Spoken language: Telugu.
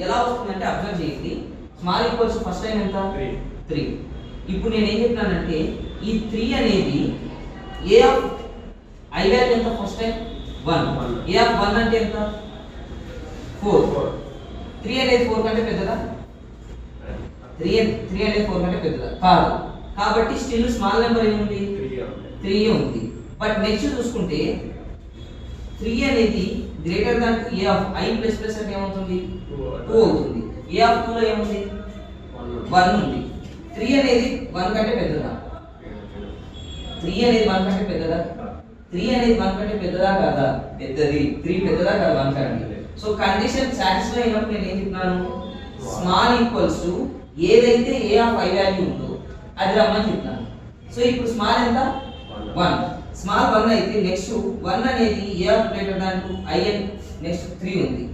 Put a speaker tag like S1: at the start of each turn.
S1: ఎలా వస్తుందంటే అబ్జర్వ్ చేయండి. స్మాల్ ఈక్వల్స్ ఫస్ట్ టైం ఎంత 3. ఇప్పుడు నేను ఏం చెప్తున్నానంటే ఈ 3 అనేది ఏ ఆఫ్ ఐ వాల్యూ ఎంత ఫస్ట్ టైం 1. ఏ ఆఫ్ 1 అంటే ఎంత 4. 3 అనేది 4 కంటే పెద్దదా? 3 అనేది 4 కంటే పెద్దదా? కాదు. కాబట్టి స్టిల్ స్మాల్ నెంబర్ ఏముంది 3 ఉంది. బట్ నెక్స్ట్ చూసుకుంటే 3 అనేది greater than A of I plus plus అంటే ఏమవుతుంది 2 అవుతుంది. ఏ ఆఫ్ 2 లో ఏముంది 1 ఉంది. 3 అనేది 1 కంటే పెద్దదా? 3 అనేది 1 కంటే పెద్దదా? 3 అనేది 1 కంటే పెద్దదా కాదా? పెద్దది. 3 పెద్దదా కాదా 1 కంటే? సో కండిషన్ సాటిస్ఫై అయినప్పుడు నేను ఏం చెప్తున్నాను స్మాల్ ఈక్వల్స్ టు ఏదైతే ఏ ఆఫ్ ఐ వాల్యూ ఉందో అది రమ్మని చెప్తున్నాను. సో ఇప్పుడు స్మాల్ ఎంత 1. స్మాల్ 1 అయితే నెక్స్ట్ 1 అనేది A of greater than 2 I and next 3 ఉంది.